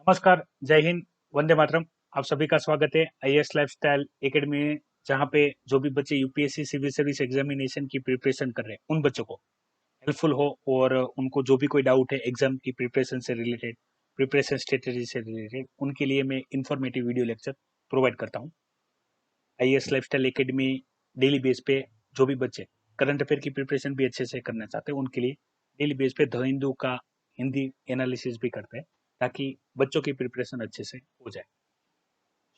नमस्कार, जय हिंद, वंदे मातरम। आप सभी का स्वागत है आईएएस लाइफस्टाइल एकेडमी में, जहाँ पे जो भी बच्चे यूपीएससी सिविल सर्विस एग्जामिनेशन की प्रिपरेशन कर रहे हैं उन बच्चों को हेल्पफुल हो और उनको जो भी कोई डाउट है एग्जाम की प्रिपरेशन से रिलेटेड, प्रिपरेशन स्ट्रेटेजी से रिलेटेड, उनके लिए मैं इंफॉर्मेटिव वीडियो लेक्चर प्रोवाइड करता हूँ। IAS lifestyle academy daily base पे जो भी बच्चे करंट अफेयर की प्रिपरेशन भी अच्छे से करना चाहते हैं उनके लिए डेली बेस पे द हिंदू का हिंदी एनालिसिस भी करते हैं, ताकि बच्चों की प्रिपरेशन अच्छे से हो जाए।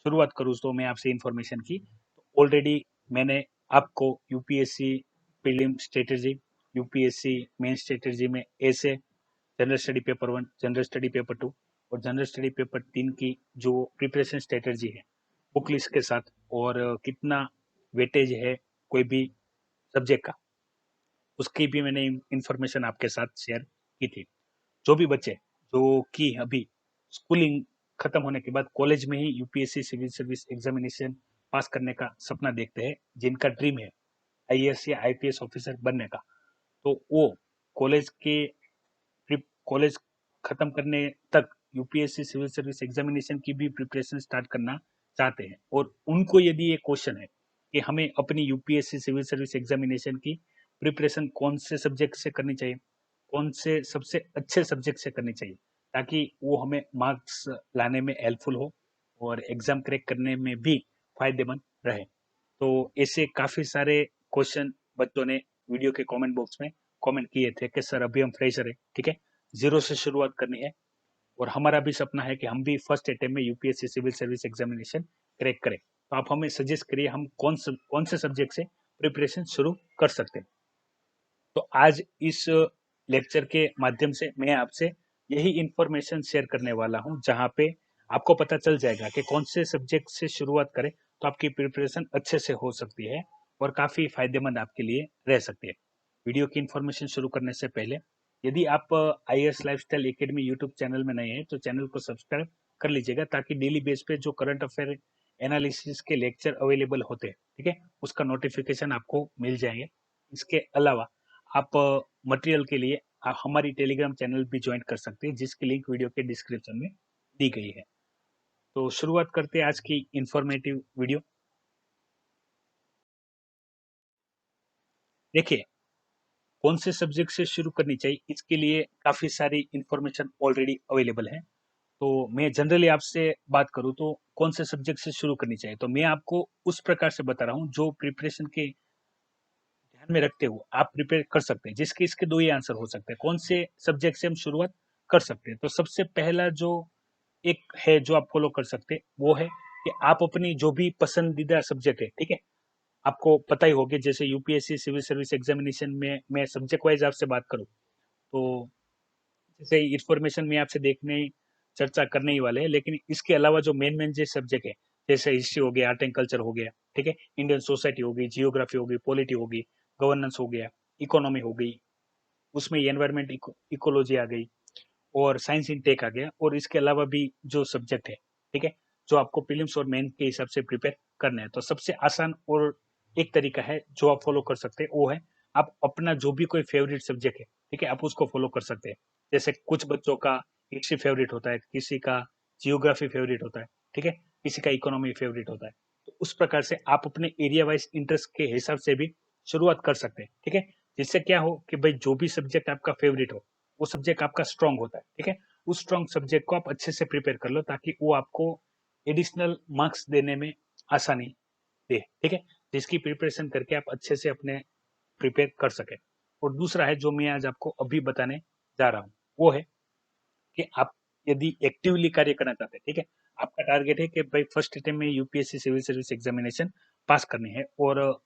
शुरुआत करूँ तो मैं आपसे इंफॉर्मेशन की, तो ऑलरेडी मैंने आपको UPSC prelim strategy, UPSC main strategy में ऐसे general study paper 1, general study paper 2 और जनरल स्टडी पेपर 3 की जो प्रिपरेशन स्ट्रेटेजी है बुक लिस्ट के साथ, और कितना वेटेज है कोई भी सब्जेक्ट का, उसकी भी मैंने इंफॉर्मेशन आपके साथ शेयर की थी। जो भी बच्चे जो कि अभी स्कूलिंग खत्म होने के बाद कॉलेज में ही UPSC civil service examination pass करने का सपना देखते हैं, जिनका ड्रीम है आईएएस या आईपीएस ऑफिसर बनने का, तो वो कॉलेज के कॉलेज खत्म करने तक यूपीएससी सिविल सर्विस एग्जामिनेशन की भी प्रिपरेशन स्टार्ट करना चाहते हैं। और उनको यदि ये क्वेश्चन है कि हमें अपनी यूपीएससी सिविल सर्विस एग्जामिनेशन की प्रिपरेशन कौन से सब्जेक्ट से करनी चाहिए, कौन से सबसे अच्छे सब्जेक्ट से करनी चाहिए, ताकि वो हमें मार्क्स लाने में हेल्पफुल हो और एग्जाम क्रैक करने में भी फायदेमंद रहे। तो ऐसे काफी सारे क्वेश्चन बच्चों ने वीडियो के कमेंट बॉक्स में कमेंट किए थे कि सर अभी हम फ्रेशर है, ठीक है, जीरो से शुरुआत करनी है और हमारा भी सपना है कि हम भी फर्स्ट अटेम्प्ट में UPSC civil service examination crack करें। तो आप हमें सजेस्ट करिए हम कौन से सब्जेक्ट से प्रिपरेशन शुरू कर सकते हैं। तो आज इस लेक्चर के माध्यम से मैं आपसे यही इंफॉर्मेशन शेयर करने वाला हूं, जहां पे आपको पता चल जाएगा कि कौन से सब्जेक्ट से शुरुआत करें तो आपकी प्रिपरेशन अच्छे से हो सकती है और काफी फायदेमंद आपके लिए रह सकती है। वीडियो की इंफॉर्मेशन शुरू करने से पहले, यदि आप IAS lifestyle academy YouTube channel में नए हैं तो चैनल को सब्सक्राइब कर लीजिएगा, ताकि डेली बेस पे जो करंट अफेयर एनालिसिस के लेक्चर अवेलेबल होते हैं, ठीक है, उसका नोटिफिकेशन आपको मिल जाएंगे। इसके अलावा आप मटेरियल के लिए हमारी टेलीग्राम चैनल भी ज्वाइन कर सकते हैं, जिसकी लिंक वीडियो के डिस्क्रिप्शन में दी गई है। तो शुरुआत करते हैं आज की इंफॉर्मेटिव वीडियो। देखिए, कौन से सब्जेक्ट से शुरू करनी चाहिए, इसके लिए काफी सारी इंफॉर्मेशन ऑलरेडी अवेलेबल है। तो मैं जनरली आपसे बात करूं तो कौन से सब्जेक्ट से शुरू करनी चाहिए, तो मैं आपको उस प्रकार से बता रहा हूं जो प्रिपरेशन के ध्यान में रखते हुए आप प्रिपेयर कर सकते हैं, जिसके इसके दो ही आंसर हो सकते हैं कौन से सब्जेक्ट से हम शुरुआत कर सकते हैं। तो सबसे पहला जो एक है जो आप फॉलो कर सकते हैं वो है कि आप अपनी जो भी पसंदीदा सब्जेक्ट है, ठीक है, आपको पता ही होगा, जैसे यूपीएससी सिविल सर्विस एग्जामिनेशन में मैं सब्जेक्ट वाइज आपसे बात करूं तो जैसे इंफॉर्मेशन में आपसे देखने चर्चा करने ही वाले हैं, लेकिन इसके अलावा जो मेन मेन जो सब्जेक्ट है, जैसे हिस्ट्री हो गया, आर्ट एंड कल्चर हो गया, ठीक है, इंडियन सोसाइटी होगी, जियोग्राफी होगी, पॉलिटी होगी, गवर्नेंस हो गया, इकोनॉमी हो गई, उसमें एनवायरमेंट इकोलॉजी आ गई और साइंस इन टेक आ गया, और इसके अलावा भी जो सब्जेक्ट है, ठीक है, जो आपको प्रीलिम्स और मेन के हिसाब से प्रिपेयर करना है, तो सबसे आसान और एक तरीका है जो आप फॉलो कर सकते हैं वो है आप अपना जो भी कोई फेवरेट सब्जेक्ट है, ठीक है, आप उसको फॉलो कर सकते हैं। जैसे कुछ बच्चों का हिस्ट्री फेवरेट होता है, किसी का जियोग्राफी फेवरेट होता है, ठीक है, किसी का इकोनॉमी फेवरेट होता है। तो उस प्रकार से आप अपने एरिया वाइज इंटरेस्ट के हिसाब से भी शुरुआत कर सकते हैं, ठीक है, जिससे क्या हो कि भाई जो भी सब्जेक्ट आपका फेवरेट हो वो सब्जेक्ट आपका स्ट्रांग होता है, ठीक है, उस स्ट्रांग सब्जेक्ट को आप अच्छे से प्रिपेयर कर लो, ताकि वो आपको एडिशनल मार्क्स देने में आसानी दे, ठीक है, जिसकी प्रिपरेशन करके आप अच्छे से अपने प्रिपेयर कर सके। और दूसरा है जो मैं आज आपको अभी बताने जा रहा हूँ वो है कि आप यदि एक्टिवली कार्य करना चाहते हैं, ठीक है, आपका टारगेट है कि भाई फर्स्ट अटेम्प्ट में UPSC civil service examination pass करनी है और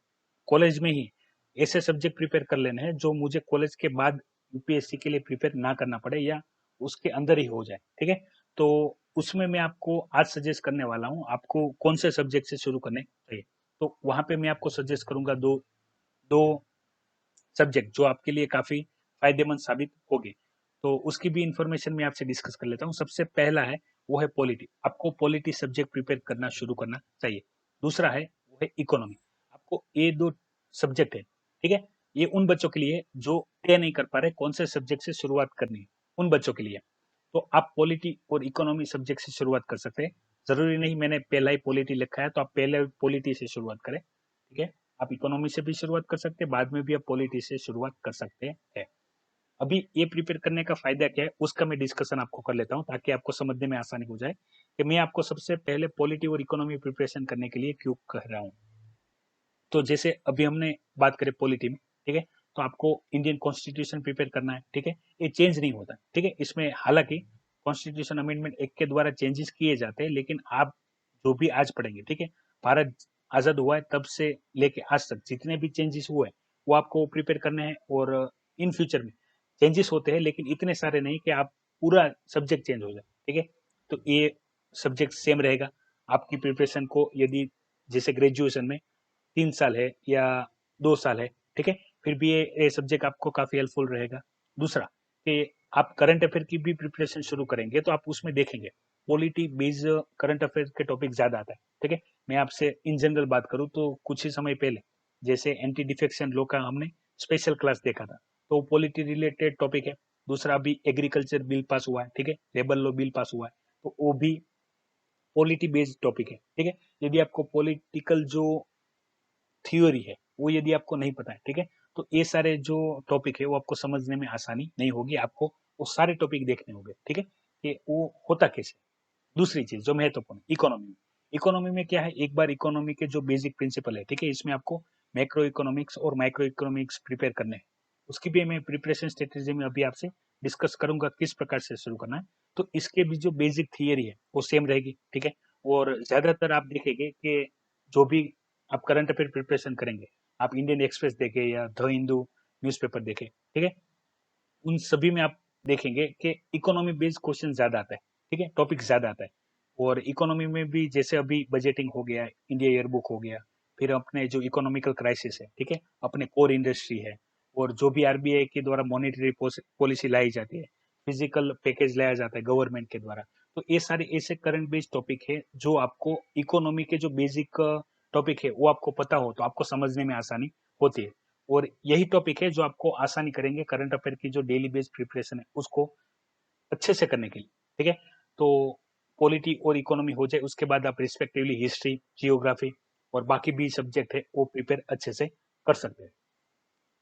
कॉलेज में ही ऐसे सब्जेक्ट प्रिपेयर कर लेने हैं जो मुझे कॉलेज के बाद यूपीएससी के लिए प्रिपेयर ना करना पड़े या उसके अंदर ही हो जाए, ठीक है। तो उसमें मैं आपको आज सजेस्ट करने वाला हूँ आपको कौन से सब्जेक्ट से शुरू करने चाहिए। तो वहां पे मैं आपको सजेस्ट करूंगा दो दो सब्जेक्ट जो आपके लिए काफी फायदेमंद साबित होंगे। तो उसकी भी इंफॉर्मेशन मैं आपसे डिस्कस कर लेता हूँ। सबसे पहला है वो है पॉलिटी, आपको पॉलिटी सब्जेक्ट प्रिपेयर करना शुरू करना चाहिए। दूसरा है वो है इकोनॉमी, आपको ये दो सब्जेक्ट है, ठीक है, ये उन बच्चों के लिए जो तय नहीं कर पा रहे कौन से सब्जेक्ट से शुरुआत करनी है, उन बच्चों के लिए। तो आप पॉलिटी और इकोनॉमी सब्जेक्ट से शुरुआत कर सकते हैं। जरूरी नहीं मैंने पहला ही पॉलिटी लिखा है तो आप पहले पॉलिटी से शुरुआत करें, ठीक है। आप इकोनॉमी से भी शुरुआत कर सकते हैं, बाद में भी आप पॉलिटी से शुरुआत कर सकते हैं। अभी ये प्रिपेयर करने का फायदा क्या है उसका मैं डिस्कशन आपको कर लेता हूँ ताकि आपको समझने में आसानी हो जाए कि मैं आपको सबसे पहले पॉलिटी और इकोनॉमी प्रिपरेशन करने के लिए क्यों कह रहा हूँ। तो जैसे अभी हमने बात करें पॉलिटी में, ठीक है, तो आपको इंडियन कॉन्स्टिट्यूशन प्रिपेयर करना है, ठीक है। ये चेंज नहीं होता, ठीक है। इसमें हालांकि कॉन्स्टिट्यूशन अमेंडमेंट एक्ट के द्वारा चेंजेस किए जाते हैं, लेकिन आप जो भी आज पढ़ेंगे, ठीक है, भारत आजाद हुआ है तब से लेके आज तक जितने भी चेंजेस हुए वो आपको प्रिपेयर करने हैं। और इन फ्यूचर में चेंजेस होते हैं लेकिन इतने सारे नहीं कि आप पूरा सब्जेक्ट चेंज हो जाए, ठीक है। तो ये सब्जेक्ट सेम रहेगा आपकी प्रिपरेशन को। यदि जैसे ग्रेजुएशन में 3 साल है या 2 साल है, ठीक है, फिर भी ये सब्जेक्ट आपको काफी हेल्पफुल रहेगा। दूसरा कि आप करंट अफेयर की भी प्रिपरेशन शुरू करेंगे तो आप उसमें देखेंगे पॉलिटी बेस्ड करंट अफेयर के टॉपिक ज्यादा आता है, ठीक है। मैं आपसे इन जनरल बात करूं तो कुछ ही समय पहले जैसे एंटी डिफेक्शन लॉ का हमने स्पेशल क्लास देखा था, तो पॉलिटी रिलेटेड टॉपिक है। दूसरा अभी एग्रीकल्चर बिल पास हुआ है, ठीक है, लेबर लॉ बिल पास हुआ है, तो वो भी पॉलिटी बेस्ड टॉपिक है, ठीक है। यदि आपको पॉलिटिकल जो थ्योरी है वो यदि आपको नहीं पता है, ठीक है, तो ये सारे जो टॉपिक है वो आपको समझने में आसानी नहीं होगी। आपको वो सारे टॉपिक देखने होंगे, ठीक है, कि वो होता कैसे। दूसरी चीज जो महत्वपूर्ण इकोनॉमी में, इकोनॉमी में क्या है, एक बार इकोनॉमी के जो बेसिक प्रिंसिपल है, ठीक है, इसमें आपको मैक्रो इकोनॉमिक्स और माइक्रो इकोनॉमिक्स प्रिपेयर करने हैं। उसकी भी मैं प्रिपरेशन स्ट्रेटेजी में अभी आपसे डिस्कस करूंगा किस प्रकार से शुरू करना है। तो इसके भी जो बेसिक थियरी है वो सेम रहेगी, ठीक है। और ज्यादातर आप देखेंगे कि जो भी आप करंट अफेयर प्रिपरेशन करेंगे, आप इंडियन एक्सप्रेस देखें या द हिंदू न्यूज़पेपर देखें, ठीक है, उन सभी में आप देखेंगे कि इकोनॉमी बेस्ड क्वेश्चन ज्यादा आता है, ठीक है, टॉपिक ज्यादा आता है। और इकोनॉमी में भी जैसे अभी बजटिंग हो गया, इंडिया ईयरबुक हो गया, फिर अपने जो इकोनॉमिकल क्राइसिस है, ठीक है, अपने कोर इंडस्ट्री है, और जो भी आरबीआई के द्वारा मॉनेटरी पॉलिसी लाई जाती है, फिजिकल पैकेज लाया जाता है गवर्नमेंट के द्वारा। तो ये सारे ऐसे करंट बेस्ड टॉपिक है जो आपको इकोनॉमी के जो बेसिक टॉपिक है वो आपको पता हो तो आपको समझने में आसानी होती है। और यही टॉपिक है जो आपको आसानी करेंगे करंट अफेयर की जो डेली बेस्ड प्रिपरेशन है उसको अच्छे से करने के लिए, ठीक है। तो पॉलिटी और इकोनॉमी हो जाए उसके बाद आप रिस्पेक्टिवली हिस्ट्री, जियोग्राफी और बाकी भी सब्जेक्ट है वो प्रिपेयर अच्छे से कर सकते हैं।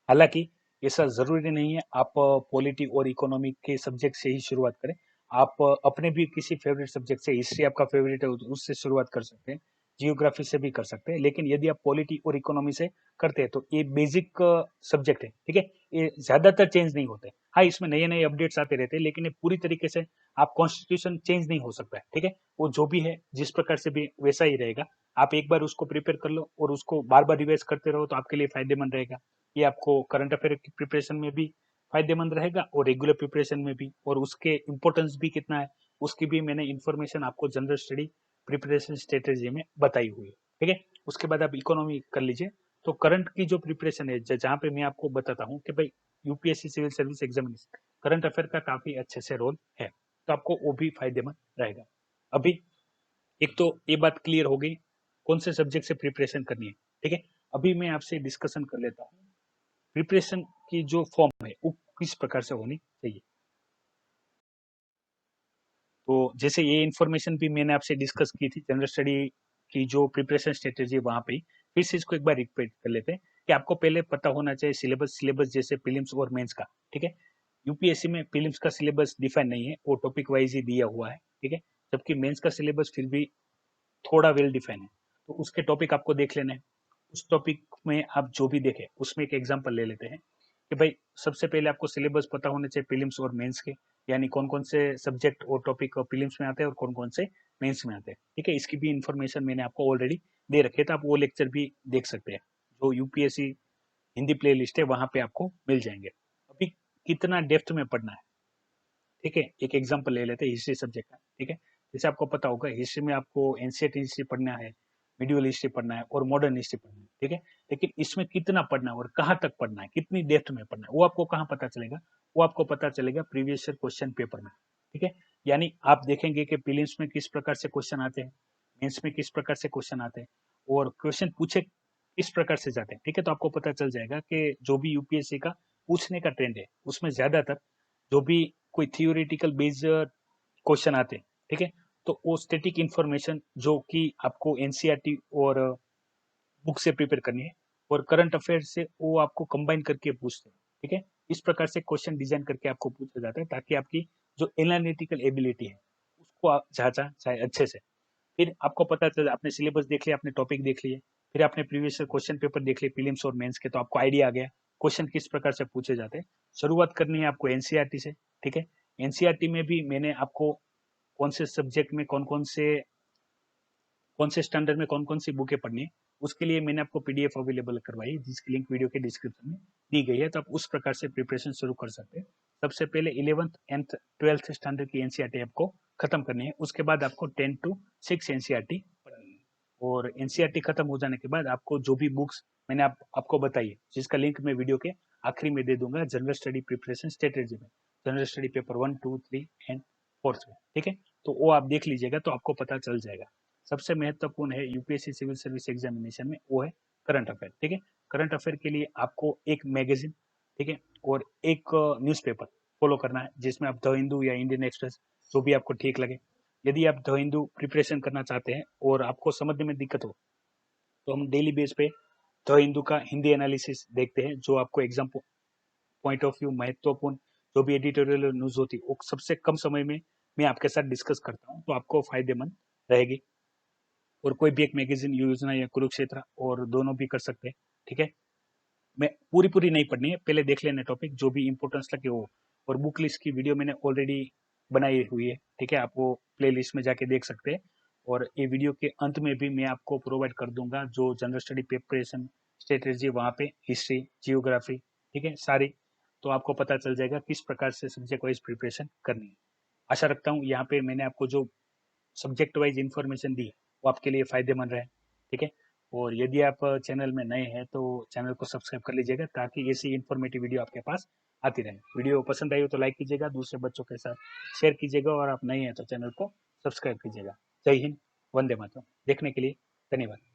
हालांकि ऐसा जरूरी नहीं है आप पॉलिटी और इकोनॉमी के सब्जेक्ट से ही शुरुआत करें। आप अपने भी किसी फेवरेट सब्जेक्ट से, हिस्ट्री आपका फेवरेट है तो उससे शुरुआत कर सकते हैं, जियोग्राफी से भी कर सकते हैं। लेकिन यदि आप पॉलिटी और इकोनॉमी से करते हैं तो ये बेसिक सब्जेक्ट है, ठीक है, ये ज्यादातर चेंज नहीं होते। हाँ, इसमें नए नए अपडेट्स आते रहते हैं लेकिन ये पूरी तरीके से आप कॉन्स्टिट्यूशन चेंज नहीं हो सकता है, ठीक है। वो जो भी है जिस प्रकार से भी वैसा ही रहेगा। आप एक बार उसको प्रिपेयर कर लो और उसको बार बार रिवाइज करते रहो तो आपके लिए फायदेमंद रहेगा। ये आपको करंट अफेयर की प्रिपरेशन में भी फायदेमंद रहेगा और रेगुलर प्रिपरेशन में भी। और उसके इम्पोर्टेंस भी कितना है उसकी भी मैंने इन्फॉर्मेशन आपको जनरल स्टडी प्रिपरेशन स्ट्रेटेजी में बताई हुई है, ठीक है। उसके बाद आप इकोनॉमी कर लीजिए। तो करंट की जो प्रिपरेशन है जहाँ पे मैं आपको बताता हूँ कि भाई UPSC civil service examination current affair का काफी अच्छे से रोल है, तो आपको वो भी फायदेमंद रहेगा। अभी एक तो ये बात क्लियर हो गई कौन से सब्जेक्ट से प्रिपरेशन करनी है, ठीक है। अभी मैं आपसे डिस्कशन कर लेता हूँ प्रिपरेशन की जो फॉर्म है वो किस प्रकार से होनी चाहिए। तो जैसे ये इन्फॉर्मेशन भी मैंने आपसे डिस्कस की थी जनरल स्टडी की जो प्रिपरेशन स्ट्रेटेजी वहां पे फिर से इसको एक बार रिपीट कर लेते हैं कि आपको पहले पता होना चाहिए सिलेबस जैसे प्रीलिम्स और मेंस का, ठीक है। यूपीएससी में प्रीलिम्स का सिलेबस डिफाइन नहीं है, वो टॉपिक वाइज ही दिया हुआ है, ठीक है। जबकि मेंस का सिलेबस फिर भी थोड़ा वेल डिफाइन है, तो उसके टॉपिक आपको देख लेने हैं। उस टॉपिक में आप जो भी देखें उसमें एक एग्जांपल ले लेते हैं कि भाई सबसे पहले आपको सिलेबस पता होने चाहिए प्रीलिम्स और मेंस के, यानी कौन कौन से सब्जेक्ट और टॉपिक प्रीलिम्स में आते हैं और कौन कौन से मेंस में आते हैं, ठीक है। इसकी भी इन्फॉर्मेशन मैंने आपको ऑलरेडी दे रखी है, तो आप वो लेक्चर भी देख सकते हैं जो यूपीएससी हिंदी प्ले लिस्ट है वहां पे आपको मिल जाएंगे। अभी कितना डेप्थ में पढ़ना है, ठीक है, एक एग्जांपल ले लेते हैं हिस्ट्री सब्जेक्ट का, ठीक है। जैसे आपको पता होगा हिस्ट्री में आपको एंशिएंट हिस्ट्री पढ़ना है, मिडिवल हिस्ट्री पढ़ना है और मॉडर्न हिस्ट्री पढ़ना है, ठीक है। लेकिन इसमें कितना पढ़ना है और कहाँ तक पढ़ना है, कितनी डेप्थ में पढ़ना है, वो आपको कहाँ पता चलेगा, वो आपको पता चलेगा प्रीवियस ईयर क्वेश्चन पेपर में, ठीक है। यानी आप देखेंगे कि प्रीलिम्स में किस प्रकार से क्वेश्चन आते हैं, मेंस में किस प्रकार से क्वेश्चन आते हैं और क्वेश्चन पूछे किस प्रकार से जाते हैं, ठीक है। तो आपको पता चल जाएगा कि जो भी यूपीएससी का पूछने का ट्रेंड है उसमें ज्यादातर जो भी कोई थियोरेटिकल बेस्ड क्वेश्चन आते हैं, ठीक है। तो वो स्टैटिक इन्फॉर्मेशन जो कि आपको एनसीईआरटी और बुक से प्रिपेयर करनी है और करंट अफेयर से वो आपको कंबाइन करके पूछते हैं, ठीक है। इस प्रकार से क्वेश्चन डिजाइन करके आपको पूछा जाता है ताकि आपकी जो एनालिटिकल एबिलिटी है उसको आप जांचा जाए अच्छे से। फिर आपको पता चला, आपने सिलेबस देख लिया, आपने टॉपिक देख लिए, फिर आपने प्रीवियस क्वेश्चन पेपर देख लिए प्रीलिम्स और मेंस के, तो आपको आइडिया आ गया क्वेश्चन किस प्रकार से पूछे जाते हैं। शुरुआत करनी है आपको एनसीईआरटी से, ठीक है। एनसीईआरटी में भी मैंने आपको कौन से सब्जेक्ट में कौन से स्टैंडर्ड में कौन कौन सी बुकें पढ़नी है उसके लिए मैंने आपको पीडीएफ अवेलेबल करवाई है, जिसकी लिंक वीडियो के डिस्क्रिप्शन में दी गई है। तो आप उस प्रकार से प्रिपरेशन शुरू कर सकते हैं। सबसे पहले 11th एंड 12th स्टैंडर्ड की एनसीईआरटी आपको खत्म करनी है, उसके बाद आपको 10 to 6 एनसीईआरटी पढ़नी है। और एनसीईआरटी खत्म हो जाने के बाद आपको जो भी बुक्स मैंने आपको बताई है, जिसका लिंक मैं वीडियो के आखिरी में दे दूंगा, जनरल स्टडी प्रिपरेशन स्ट्रेटेजी में, जनरल स्टडी पेपर 1, 2, 3 एंड 4 में, ठीक है। तो वो आप देख लीजिएगा तो आपको पता चल जाएगा। सबसे महत्वपूर्ण है यूपीएससी सिविल सर्विस एग्जामिनेशन में, वो है करंट अफेयर, ठीक है। करंट अफेयर के लिए आपको एक मैगजीन, ठीक है, और एक न्यूज़पेपर फॉलो करना है, जिसमें आप द हिंदू या इंडियन एक्सप्रेस, जो भी आपको ठीक लगे। यदि आप द हिंदू प्रिपरेशन करना चाहते हैं और आपको समझने में दिक्कत हो तो हम डेली बेस पे द हिंदू का हिंदी एनालिसिस देखते हैं, जो आपको एग्जाम पॉइंट ऑफ व्यू महत्वपूर्ण जो भी एडिटोरियल न्यूज होती है वो सबसे कम समय में मैं आपके साथ डिस्कस करता हूँ, तो आपको फायदेमंद रहेगी। और कोई भी एक मैगजीन योजना या कुरुक्षेत्र और दोनों भी कर सकते हैं, ठीक है। मैं पूरी नहीं पढ़नी है, पहले देख लेना टॉपिक जो भी इंपॉर्टेंस लगे वो। और बुक लिस्ट की वीडियो मैंने ऑलरेडी बनाई हुई है, ठीक है, आप वो प्ले लिस्ट में जाके देख सकते हैं। और ये वीडियो के अंत में भी मैं आपको प्रोवाइड कर दूंगा जो जनरल स्टडी प्रिपरेशन स्ट्रेटेजी, वहाँ पे हिस्ट्री, जियोग्राफी, ठीक है, सारी। तो आपको पता चल जाएगा किस प्रकार से सब्जेक्ट वाइज प्रिपरेशन करनी है। आशा रखता हूँ यहाँ पे मैंने आपको जो सब्जेक्ट वाइज इन्फॉर्मेशन दी वो आपके लिए फायदेमंद रहे, ठीक है। और यदि आप चैनल में नए हैं तो चैनल को सब्सक्राइब कर लीजिएगा ताकि ऐसी इन्फॉर्मेटिव वीडियो आपके पास आती रहे। वीडियो पसंद आई हो तो लाइक कीजिएगा, दूसरे बच्चों के साथ शेयर कीजिएगा, और आप नए हैं तो चैनल को सब्सक्राइब कीजिएगा। जय हिंद, वंदे मातरम। देखने के लिए धन्यवाद।